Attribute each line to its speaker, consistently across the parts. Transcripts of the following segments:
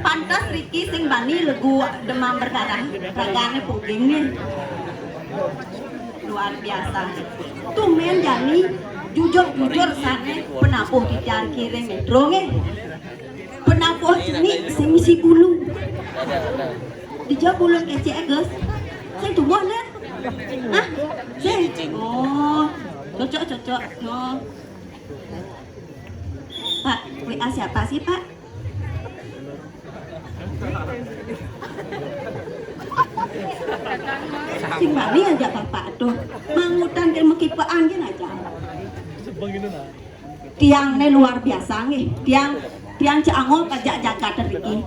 Speaker 1: Pantas Riki sing bani legu demam berdarah ragane pudingnya luar biasa. Tumen Jani jujur sana penapuh di jalan kiri metro penapuh sini sing misi bulu dijawab bulu kece guys saya tunggu nih oh cocok oh. Pak, WA siapa sih Pak? Sing bani aja bapak tuh mangutan ke mekipaan gini aja tiangnya luar biasa nih tiang Ciangol pajak Jakarta Riki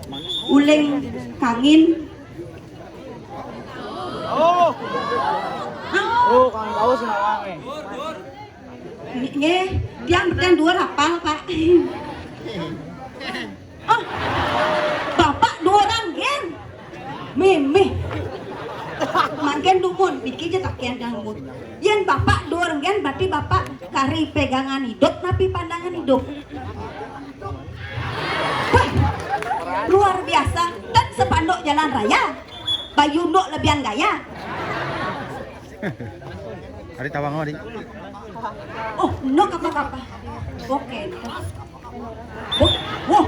Speaker 1: uling kangin
Speaker 2: kang tahu senawang
Speaker 1: nih tiang beten dua rapal Pak oh bapak dua orang gen meme makin dumun bikin aja kakian dangun yang bapak dua orang gen berarti bapak kari pegangan hidup tapi pandangan hidup wah luar biasa dan sepanduk jalan raya Bayu Nduk lebihan gaya
Speaker 2: hari tawang hari
Speaker 1: oh Nduk apa oke wah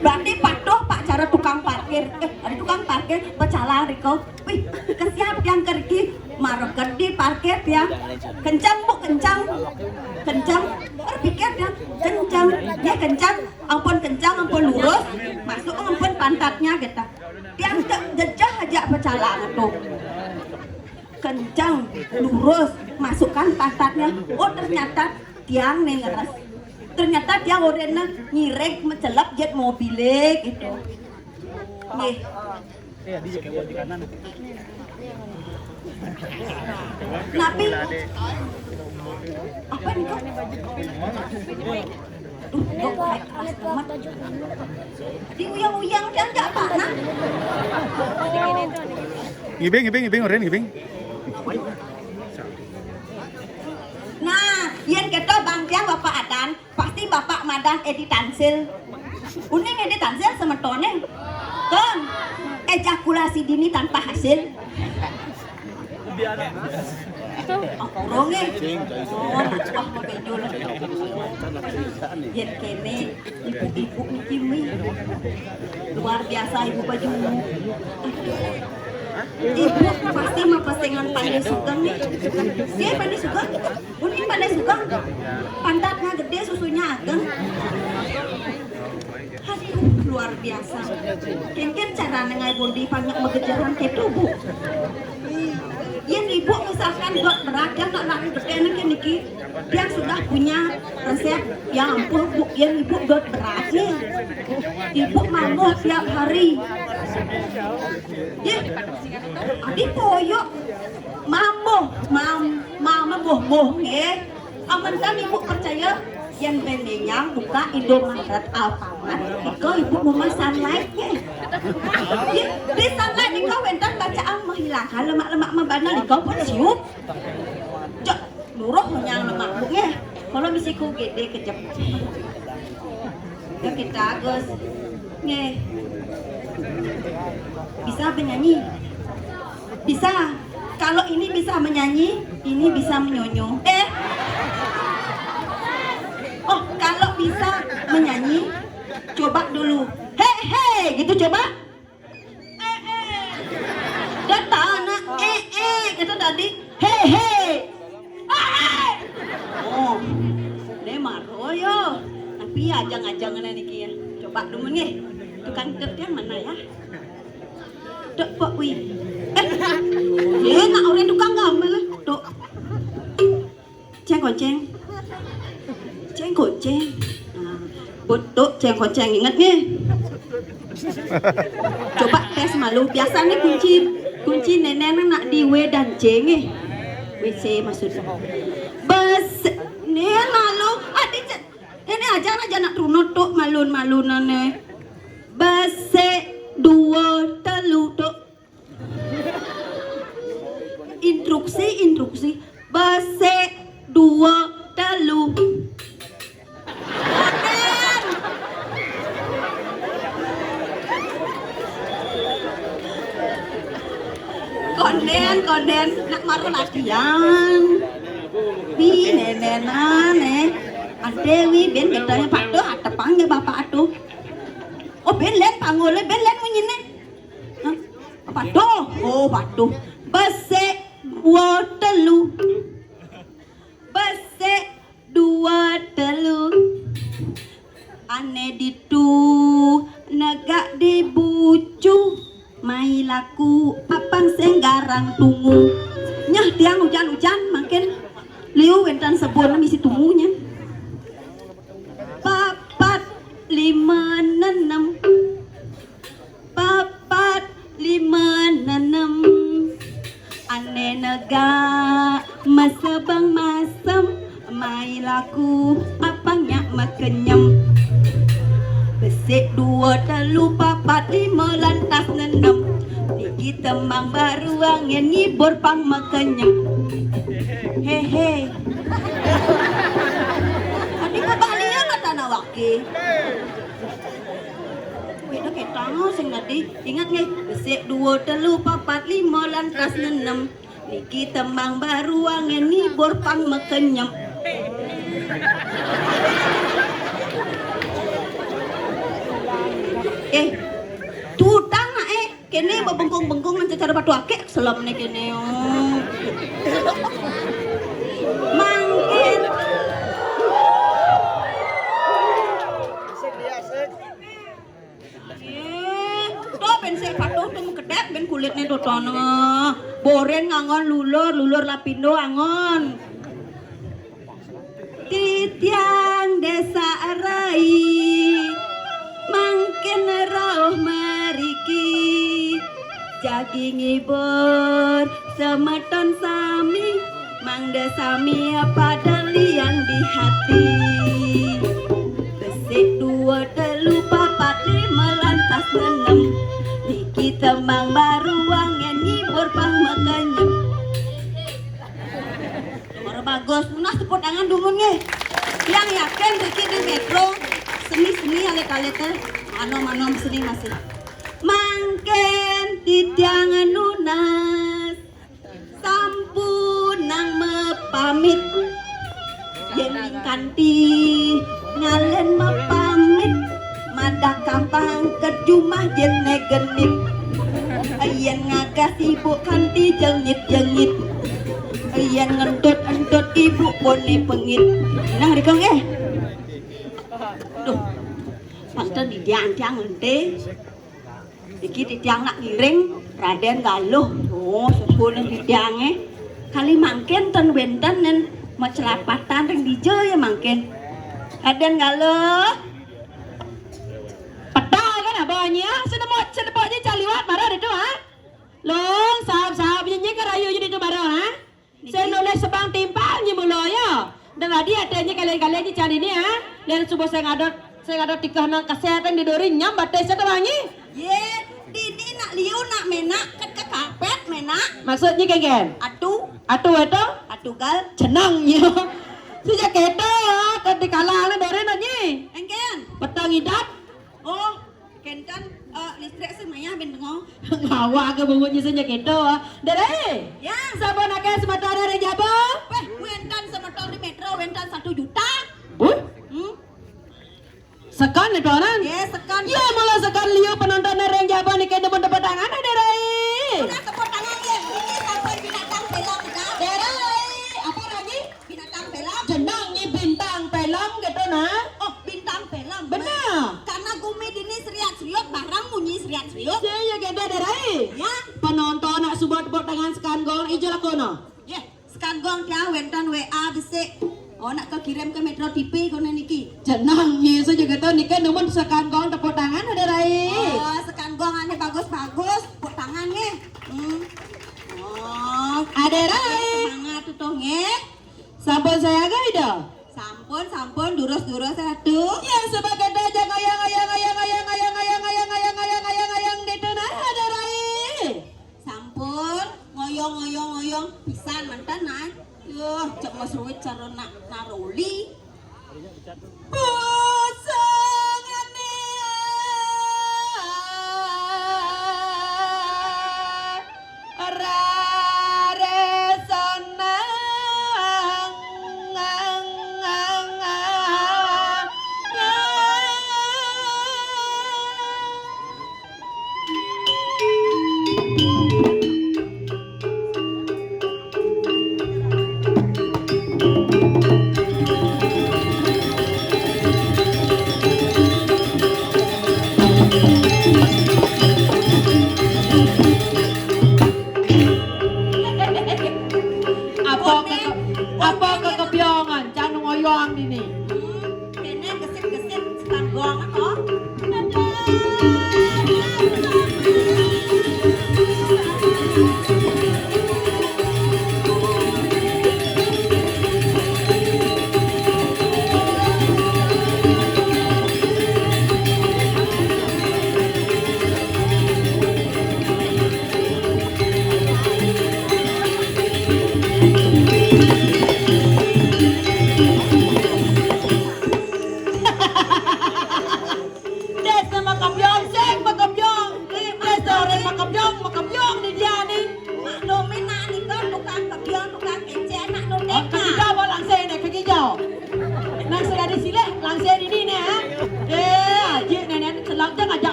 Speaker 1: berarti patuh Pak cara tukang parkir ada tukang parkir pecalang Riko wih kesiap yang kerki marah gede parkir dia kencang bu kencang berpikir dia kencang dia kencang ampun lurus masuk ampun pantatnya gitu dia jejah aja pecalang tuh kencang lurus masukkan pantatnya oh ternyata tiang nih ngeres ternyata dia orangnya nyirek mencelap jet mobilnya gitu nih
Speaker 2: di kanan
Speaker 1: tapi apa ini kok di uyang-uyang dan gak panas
Speaker 2: ngibing oren ngibing
Speaker 1: kan pasti bapak madan edi tansil. Uning edi tansil sama toneng. Kan ejakulasi dini tanpa hasil. Orangnya mabedul yen kene ibu-ibu Kimi luar biasa ibu baju ibu pasti mapasengan pandai sugeng nih dia pandai sugeng uning pandai sugeng pantatnya gede susunya ageng aduh luar biasa ken cara nengai bondi banyak begejaran ketu bu yang ibu misalkan buat berat yang tak lari gede nanti niki yang sudah punya resep yang ampun bu yang ibu buat berat nih ibu mampu tiap hari ya adik poyok mama boh ya aman kan ibu percaya yang pendeknya buka Indomaret Alfamart itu ibu mau masan like-nya di sunlight ikaw wentan bacaan menghilangkan lemak-lemak membana ikaw pun siup jok luruh yang lemak buknya kalau bisiku gede kejep ya kita agus nge bisa menyanyi bisa kalau ini bisa menyanyi ini bisa menyonyo oh kalau bisa menyanyi coba dulu hei gitu coba data anak itu tadi hei oh ini maroyo tapi ajang-ajangan niki ya coba dulu nih tukang kerja mana ya dok kok wi nak orang tukang gambar dok ceng goceng butuh ceng goceng ingat nih coba tes malu biasanya kunci nenek nak di W dan C nih WC maksudnya bes nih lalu adik ini aja nak runut tuh malun nih bese 2 telu tuh instruksi bese 2 telu konden nak maru latihan wi nenenan ade wi ben betanya padu atepangnya bapak atuh oh ben len pangole ben len munyine padu oh padu bese 2 telu bese 2 telu ane ditu negak dibucu mai laku papan senggarang tungu nyah tiang hujan-hujan makin liu wentan sebon misi tumunya 4 5 6 4 5 6 ane negak masebang masem mai laku apangnya makenyem besek 2 telu 4 5 lantas 6 tinggi tembang baru angin ngibur pang makenyem hehe adik kebalian lah tanah waki beda kita sing tadi ingat nih besek 2 telu 4 5 lantas 6 tinggi tembang baru angin ngibur pang makenyem tutang nak kene bengkung-bengkung nang cara batu akeh selop nih kene mangkin tuh ben sik patuh tuh kedek ben kulitnya totono boren ngangon lulur lapindo angon titiang desa arai mangken roh mariki jagi ngibur semeton sami mangda sami pada liang di hati besek 2 telu 4 5 lantas 6 niki tembang baru wangen ngibur pang makanya nomor bagus munah tepuk tangan dulu nih Yang yakin dikit di metro seni ale-ale teh mano seni masih. Mangken tidiang nunas sampun nang mepamit yen kanti ngalen mepamit madak kampang kejumah yen negenit ayen ngagas ibu kanti jengit ayen ngentut ibu bone pengit nang rikong duh panten di tiang ente iki di tiang nak ngiring Raden Galuh oh sesuatu di tiangnya kali mangken ten wenten nen macelapatan ring dijo ya mangken Raden Galuh pedal kan abahnya sedepoknya caliwat marah itu ha long sahab nyanyi kerayu jadi itu marah ha saya nulis sebang timpal nyi mulo ya dan tadi adanya kalian cari ini ha dan subuh saya ngadot tikah nang kesehatan di dori nyam batai saya wangi ye dini nak liu nak menak kan ke kapet menak maksudnya kayak atu itu gal cenangnya sejak keto kan di kalang dori nanya engken petang idap oh kencan listrik semuanya bentengong ngawa ke bungunya sejak keto dere ya sabon akeh sementara dari jabang wentan sementara di metro wentan 1 juta sekan itu orang? Ya sekan. Ya malah sekan liu penonton yang Jawa nih kayak dapat tangan ada Rai. Udah tepuk tangan ya. Ini sampai binatang film dah. Rai. Apa lagi? Binatang film. Jenang nih bintang film gitu nah. Oh bintang film. Benar. Karena gumi ini seriat barang munyi seriat. Ya gede Rai. Ya. Penonton nak subot tepuk tangan sekan gong ijo lakono. Ya sekan gong dia wentan WA bisik. Oh nak kekirim ke Metro TV kono niki. Jenang Yesus juga tuh niki nemen sekan gong tepuk tangan ada Rai. Oh sekan gong ane bagus tepuk tangan nih. Oh ada Rai. Semangat tuh toh nge. Sampun saya gak ida. Sampun durus satu. Ya sebagai dajang ayang gitu nah ada Rai. Sampun ngoyong pisan mantan nah. Cak mas ruwet cara nak naroli pasangane rare sanang apa kekebiongan jangan ngoyong ini kene gesit sekan gong kok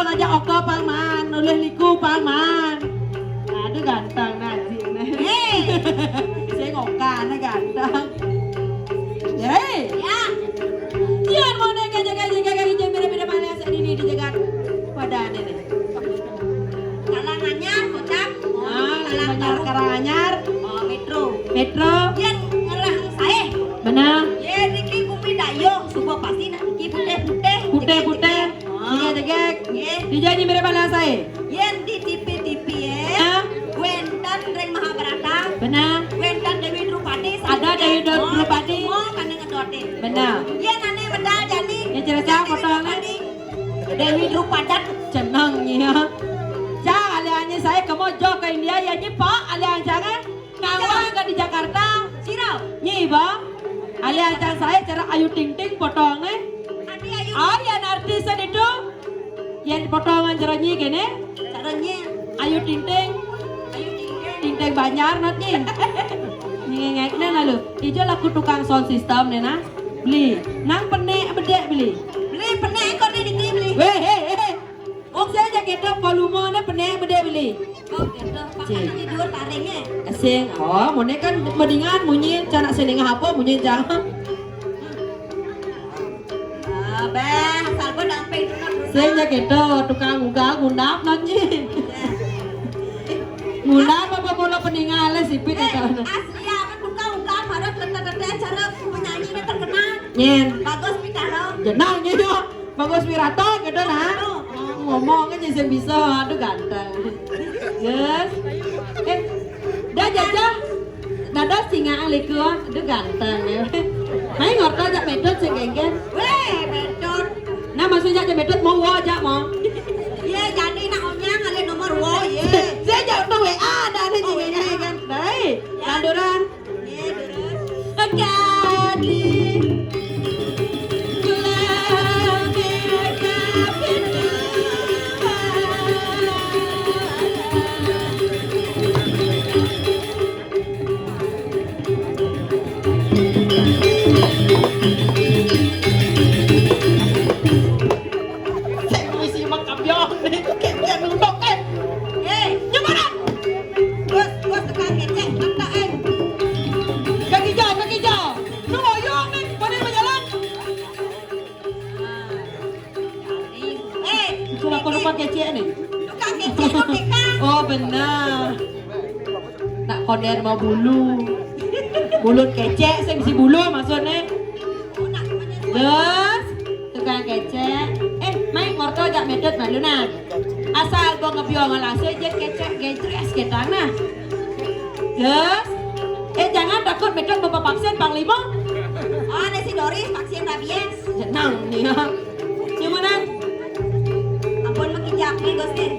Speaker 1: ngajak oko paman, nulis liku paman. Aduh ganteng Naji nih. Saya ngokan ganteng. Hei, ya. Jangan mau jaga beda-beda mana saat ini dijaga pada ini. Kalangannya kocak. Karanganyar. Oh Metro. Yang ngelang saya. Benar. Ya Riki Kumi Dayo, subuh pasti nak Riki putih. Degek, dijanji mirip mana saya? Yang di TV ya. Wentan Reng Mahabharata. Benar. Wentan Dewi Drupadi. Ada Dewi Drupadi. Semua kan ngedotin. Benar. Yang aneh medal jadi. Yang cerita fotonya. Dewi Drupadat. Cenang ya. Jangan
Speaker 3: Aliannya saya ke Mojo ke India ya nyi Pak. Alian jangan ngawang ke di Jakarta.
Speaker 1: Sirau.
Speaker 3: Nyi Bang. Alian jangan saya cara Ayu Ting Ting potongnya.
Speaker 1: Adi ayu.
Speaker 3: Alian artisan itu. Yang potongan cara nyi gini.
Speaker 1: Caranya.
Speaker 3: Ayu Ting Ting.
Speaker 1: Ayu tinggi.
Speaker 3: Ting Ting Banjar not nyi. Ngengeknya lalu. Ijo laku tukang sound system nih nah. Beli. Nang penek bedek beli.
Speaker 1: Beli pernah kau nih dikli beli.
Speaker 3: Weh he. Ong saya jaket volumenya penek bedek beli.
Speaker 1: Oh gitu. Pakai tidur taringnya.
Speaker 3: Asing, oh, mune kan mendingan munyi canak selinga apa munyi jangan.
Speaker 1: Abah, asal gua damping dulu.
Speaker 3: Sing jaket tukang ngundap nanti. Ngundap apa bola peninggalan sipit itu.
Speaker 1: Asli apa tukang ungkap harus tete acara penyanyi terkenal.
Speaker 3: Nyen,
Speaker 1: Bagus Pitaro.
Speaker 3: jenang nyo. Bagus Wirato gitu nah. Ngomongnya jadi bisa, aduh ganteng. Yes. Dah jajah. Dada singa aliku, aduh ganteng ya. Hai ngorto aja medot segenggen.
Speaker 1: Weh, betul.
Speaker 3: Nah maksudnya aja medot mau aja mau.
Speaker 1: Iya, jadi nak omnya ngalih nomor wo, ye.
Speaker 3: Saya jauh tuh WA ada nih jadinya kan. Baik, landuran.
Speaker 1: Ye, terus.
Speaker 3: Kali.
Speaker 1: Bos tukang kecek, mata
Speaker 3: Kaki jauh. Lu ngoyong nih, pada berjalan. Cuma aku lupa kecek nih.
Speaker 1: tukang kecek kok dekang.
Speaker 3: Oh benar. Nak koder mau bulu. Bulut kecek, saya mesti bulu maksudnya.
Speaker 1: Oh, nak namanya
Speaker 3: Terus tukang kecek. Main ngorto aja medot malu nah. Asal gua ngebiong langsung aja kecek getres kita nah. Terus jangan takut medot bapak vaksin panglima.
Speaker 1: Oh, ada si Doris vaksin rabies.
Speaker 3: Jenang nih ya. Gimana?
Speaker 1: Ampun mengijak nih, Gus nih.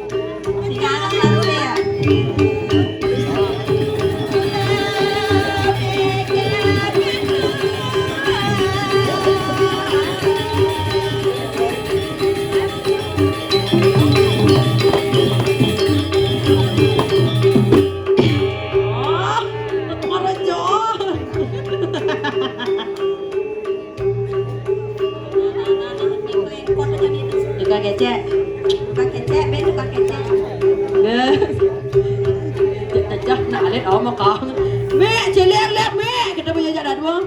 Speaker 1: Tinggal lalu ya.
Speaker 3: Tukang kecek.
Speaker 1: Tukang kecek, ben tukang kecek.
Speaker 3: Cecah nak alit oh mau kong. Mek celek mek kita punya jalan dua.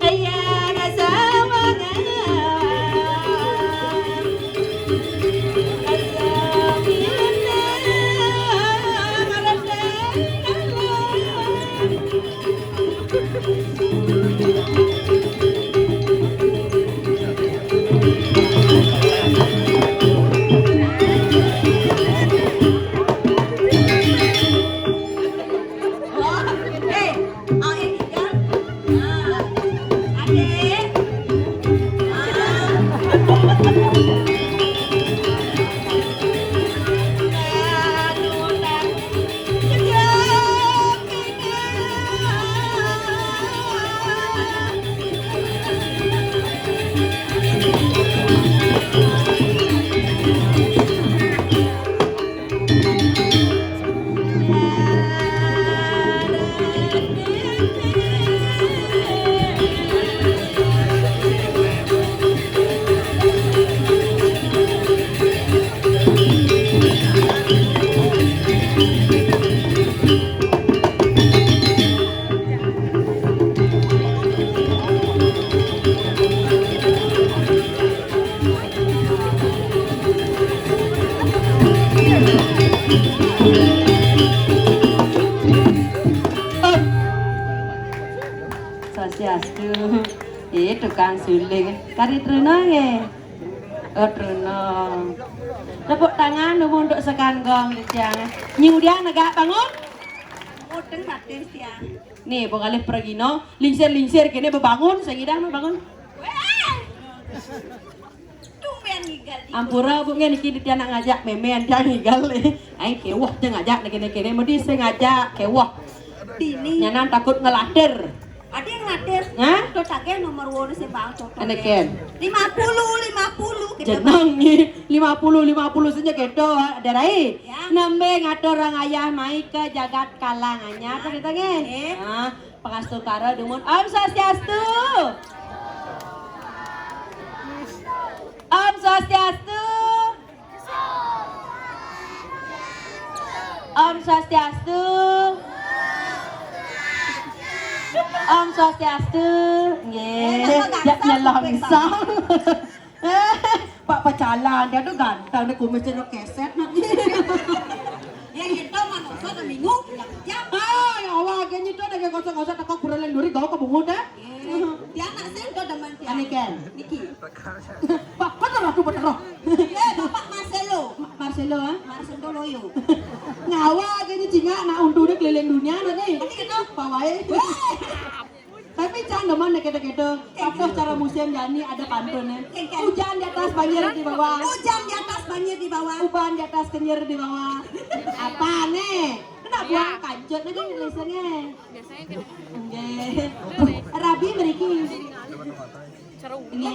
Speaker 3: Ayah rasa wangan. Swastiastu. Tukang suling. Kari truna nge. Oh truna. Tepuk tangan dulu untuk sekanggong di tiang. Nyudian agak bangun.
Speaker 1: Mudeng batin siang.
Speaker 3: Nih, pengalih pergi no. Lingsir kini berbangun. Saya ngidang bangun.
Speaker 1: Tumben
Speaker 3: Ampura bu ngen iki dia nak ngajak memen dia ngigal ai kewah dia ngajak kene mesti saya ngajak kewah
Speaker 1: Dini.
Speaker 3: nyanan takut ngelader
Speaker 1: Ada yang ngadir.
Speaker 3: Hah?
Speaker 1: Tuh tage nomor wono sing bang cocok.
Speaker 3: Ane ken
Speaker 1: 50 kita.
Speaker 3: jeneng ni 50 saja kedo darai
Speaker 1: Ya.
Speaker 3: nembe ngatur orang ayah mai ke jagat kalangannya apa kita ngen nah pangastu karo dumun Om Swastiastu Om Swastiastu Om Swastiastu Om Swastiastu nggih jak nyelangsang Pak pacalan dia tuh ganteng dia kumis dia keset nanti
Speaker 1: Yang itu manusia na minggu yang jam.
Speaker 3: ah ya Allah kayaknya itu ada kayak gosok-gosok takut kurang duri kau kebungut dah
Speaker 1: Dia anak saya udah demen dia.
Speaker 3: Ani ken
Speaker 1: Niki.
Speaker 3: Pak bener lah tuh bener lah
Speaker 1: Bapak Marcelo.
Speaker 3: Marcelo ah
Speaker 1: Marcelo Loyo.
Speaker 3: ngawa kayaknya cinga nak undur dia keliling dunia nanti
Speaker 1: Tadi kita
Speaker 3: pawai tapi jangan demen deh kede-kede apa cara musim jani ada pantunnya hujan di atas banjir di bawah
Speaker 1: hujan di atas banjir di bawah.
Speaker 3: uban di atas kenyir di bawah apa nih kena buang kancut nih tulisannya Nggih. Rabi meriki ini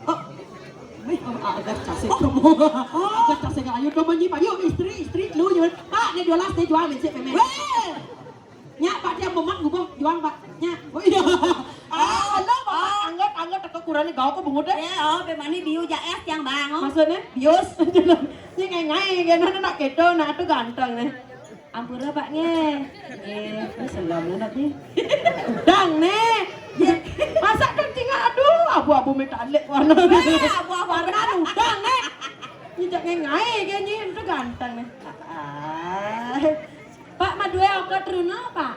Speaker 3: oh agar casik kamu agar casik ayo kamu nyi payu istri lu jual pak ini 12 nih jual mencet memen nya pak dia memat gubah jual pak nya oh iya lo pak anggot teko kurangnya kau kok bungut deh
Speaker 1: Bemani biu jaes yang bang.
Speaker 3: maksudnya bius ini ngai gana nak kedo nak tuh ganteng nih ampura pak nge ini selam nanti udang nih masa kencing aduh abu-abu metalik warna
Speaker 1: Abu-abu
Speaker 3: warna udang nih nginjak ngai kayaknya itu ganteng nih Pak madue angkat runa pak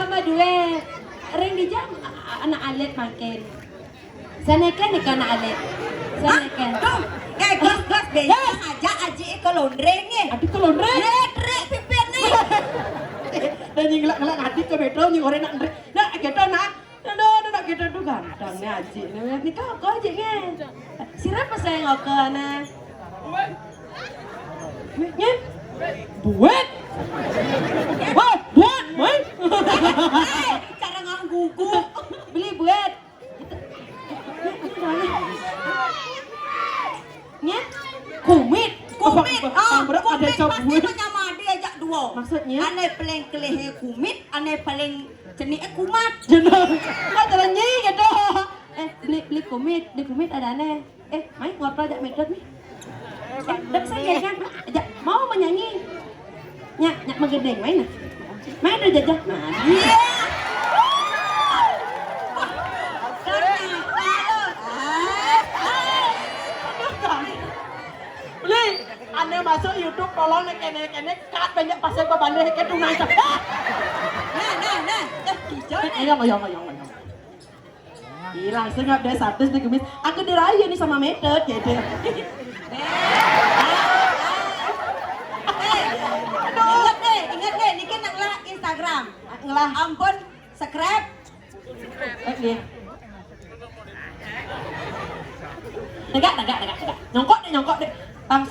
Speaker 3: madue ring di jam anak alit makin saneken nih anak alit saneken
Speaker 1: Gas beda aja aji ke londrengnya.
Speaker 3: adik ke londre
Speaker 1: Trek pipin nih.
Speaker 3: dan ngelak hati ke beto nying orang nak kita nak nak kita tuh ganteng nih aji nih kau aja ngen siapa saya ngoke anak nih buat wah buat boy
Speaker 1: Cara nganggugu.
Speaker 3: beli buat nya kumit
Speaker 1: Kumit.
Speaker 3: berat ada
Speaker 1: Kumit pasti
Speaker 3: cabuit
Speaker 1: menyama diajak dua.
Speaker 3: maksudnya
Speaker 1: Ane paling kelehe kumit, ane paling jenis kumat.
Speaker 3: jeneng kan terangnya gitu beli kumit ada aneh main ngobrol aja medot nih dak saya kan ajak mau menyanyi nyak menggedeng main nah main udah jajah nah
Speaker 1: Iya.
Speaker 3: beli aneh masuk YouTube tolong nek kene kat banyak pasal gua bandeh ke tunai tak
Speaker 1: Nah. Hijau nih.
Speaker 3: ayo hilang sengap deh satu nih kumis aku dirayu nih sama medot gitu
Speaker 1: Ingat deh, niki nang lah Instagram.
Speaker 3: ngelah
Speaker 1: Ampun, subscribe.
Speaker 3: dia Negak. Nyongkok deh. Pang.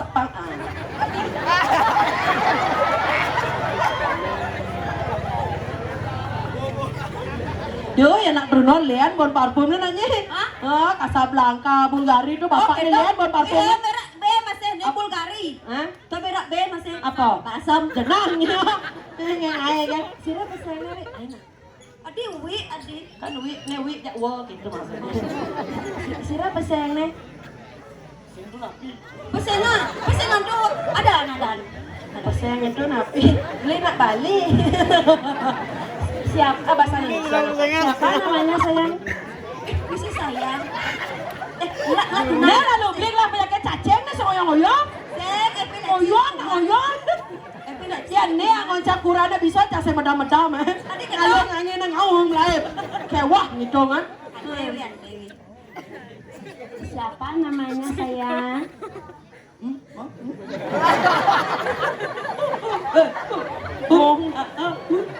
Speaker 3: Duh, ya nak Bruno lian bon parfumnya nanya.
Speaker 1: Hah?
Speaker 3: Casablanca, Bulgari itu bapak lian bon parfumnya.
Speaker 1: Berak B masih nih Bulgari.
Speaker 3: Hah?
Speaker 1: Tuh berak B masih.
Speaker 3: Apa?
Speaker 1: Basam.
Speaker 3: Jenang ya. Yang aja kan. Sira pesannya nih. Ayo.
Speaker 1: Adi wi.
Speaker 3: Kan wi jak wo gitu maksudnya. Sira pesannya.
Speaker 1: Pesenan tuh ada.
Speaker 3: Pesannya tuh napi. Beli nak Bali. Siapa bahasa Indonesia? Siapa namanya sayang?
Speaker 1: Bisa sayang.
Speaker 3: Enggak lalu beli lah penyakit cacing nih seoyong-oyong. Oyong. Ya nih yang ngoncak kurana bisa case medam-medam kalau ngangin nang awang lain. Kewah gitu kan. Siapa namanya sayang?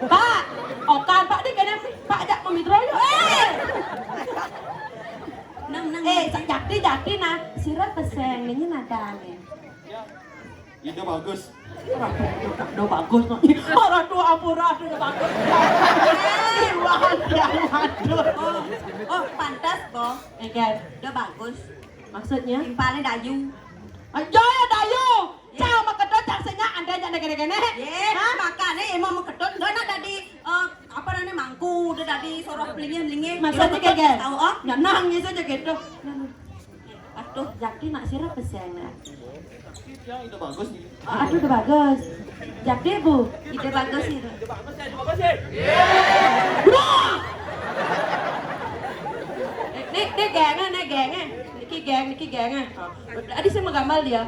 Speaker 3: Pak, okan Pak di kene Pak ajak memitro yuk. Jati nah, sirah peseng ini nadanya.
Speaker 4: Itu bagus.
Speaker 3: Udah bagus no. Orang tua ampuran udah bagus. Iwan yang waduh.
Speaker 1: Oh, pantas, Bo.
Speaker 3: Engken,
Speaker 1: Udah bagus.
Speaker 3: maksudnya?
Speaker 1: Timpalnya dayu.
Speaker 3: Ayo ya dayu. Cang makedot cang senyak anda jangan gede-gede.
Speaker 1: Ye, makanya emang mau kedot, udah nak dari apa namanya mangku, udah dari sorot belingin.
Speaker 3: Maksudnya kayak gini.
Speaker 1: Tahu oh?
Speaker 3: Nggak nangis aja gitu. Aduh, Jati nak sirah peseng nah.
Speaker 4: Ya, itu bagus.
Speaker 3: Aduh udah bagus. Jati bu.
Speaker 1: Ide bagus itu.
Speaker 3: Nih gengnya. Niki gengnya. Adi saya mau gambar dia.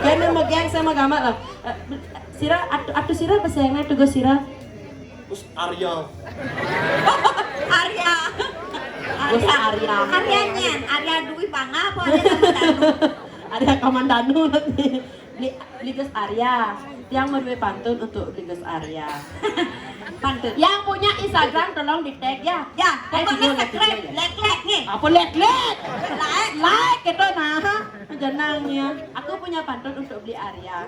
Speaker 3: Gengnya mau geng saya mau gambar lah. Sirah, atuh sirah pesengnya tuh gue sirah.
Speaker 4: Terus Arya.
Speaker 1: Arya.
Speaker 3: Gue Arya.
Speaker 1: Arya duit bangga apa ada nama danu.
Speaker 3: Arya Kamandanu nanti. Ligas Arya. Yang mau pantun untuk Ligas Arya.
Speaker 1: Pantun.
Speaker 3: Yang punya Instagram tolong di tag ya.
Speaker 1: Ya,
Speaker 3: Video
Speaker 1: pokoknya
Speaker 3: lihat
Speaker 1: subscribe,
Speaker 3: video.
Speaker 1: like nih.
Speaker 3: Apa like?
Speaker 1: Like.
Speaker 3: Gitu nah. Jenangnya. Aku punya pantun untuk beli Arya.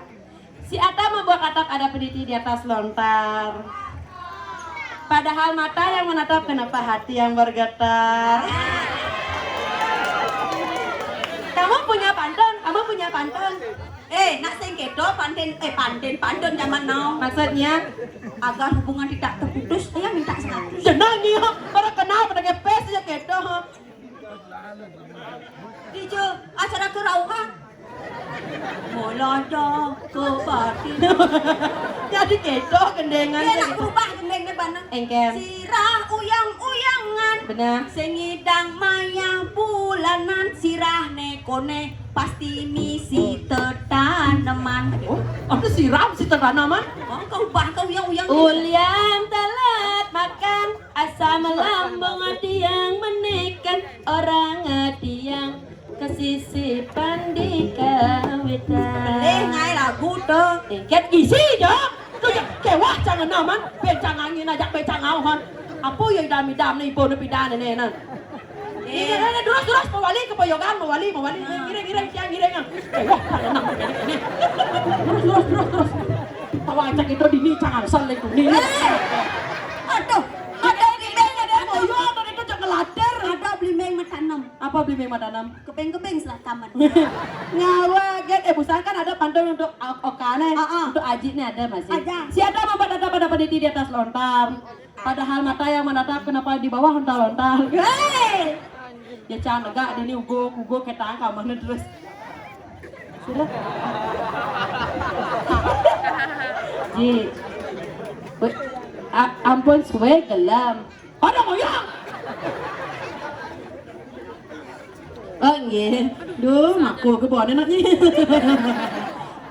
Speaker 3: Si Ata membuat katak ada peniti di atas lontar. Padahal mata yang menatap, kenapa hati yang bergetar? Kamu punya pantun?
Speaker 1: Nak sing kedo pantun zaman now.
Speaker 3: Maksudnya?
Speaker 1: Agar hubungan tidak terputus, saya minta 100.
Speaker 3: Jenangnya. Pada kenal, pada ngepes aja gitu.
Speaker 1: Dijo, acara kerauhan. Molada ke batin.
Speaker 3: Jadi gitu gendengan.
Speaker 1: Dia nak berubah gendengnya banget.
Speaker 3: Engkem.
Speaker 1: Sirah uyang-uyangan.
Speaker 3: Benar.
Speaker 1: Sengidang maya bulanan. Sirah nekone pasti misi tetaneman.
Speaker 3: Oh, ada siram si tanaman.
Speaker 1: Oh, kau ubah kau uyang-uyang.
Speaker 3: Ulian telat makan, asam lambung hati yang menekan, orang hati yang kesisipan di kawitan.
Speaker 1: Ngai lagu tuh.
Speaker 3: Tingkat isi jo, tu yang kewah jangan naman, bencang angin ajak bencang auhan. Apa yang dami-dam ni ibu nepi dan ni nan. Terus mawali kepoyogan, mawali, gireng siang gireng. Kewah jangan naman ni. Terus. Tawa acak itu dini jangan saling tu ni.
Speaker 1: Aduh, ada blimeng ada
Speaker 3: Ayo, tadi itu jangan lader.
Speaker 1: Ada blimeng matanam.
Speaker 3: Apa beli madanam?
Speaker 1: Kepeng-kepeng selah taman.
Speaker 3: Ngawa, busan kan ada pantun untuk Okane, untuk Aji nih ada masih.
Speaker 1: Ada.
Speaker 3: Si ada membatata pada peniti di atas lontar. Padahal mata yang menatap kenapa di bawah lontar-lontar.
Speaker 1: Hei,
Speaker 3: Ya jangan enggak, ini ugo ketang kamar terus. Sudah. Ji, ampun suwe gelam. Ada ngoyang. Oh nggih. Duh, maku kebone nak ni.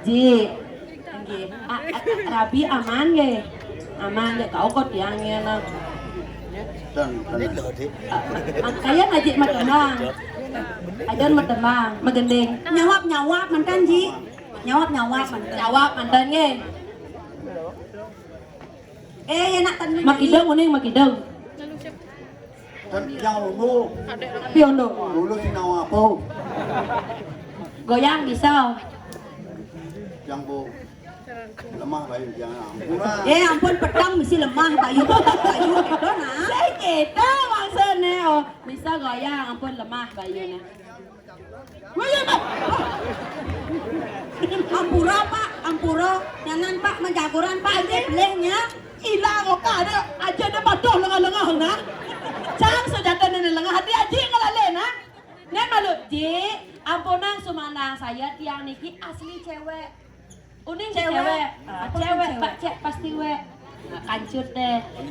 Speaker 3: Ji. Nggih. Rabi aman nggih. Aman ya kau kok tiangnya nak. Kaya ngajik matenang. Ajan matenang, magending.
Speaker 1: nyawap mantan Ji. Nyawap mantan.
Speaker 3: Jawab mantan nggih.
Speaker 1: Ya nak tan.
Speaker 3: Makideng uning makideng.
Speaker 4: Dan yang dulu,
Speaker 3: Piondo.
Speaker 4: dulu si nawa apa?
Speaker 3: Goyang bisa.
Speaker 4: Yang bu lemah bayu jangan ampunan.
Speaker 1: Ampun pedang mesti lemah bayu itu nah.
Speaker 3: Saya kita maksudnya oh. Bisa goyang ampun lemah bayunya. Goyang Pak.
Speaker 1: Ampura Pak, ampura. Jangan Pak menjagoran Pak aja belehnya.
Speaker 3: Ilang kok ada aja ada patuh lengah-lengah na. Cang sejata nene lengah hati aja ngalale na. Nen malu Ji, ampunang sumana saya tiang niki asli cewek. Uning cewek. Cewek, Pak Cek pasti we. Kancut deh.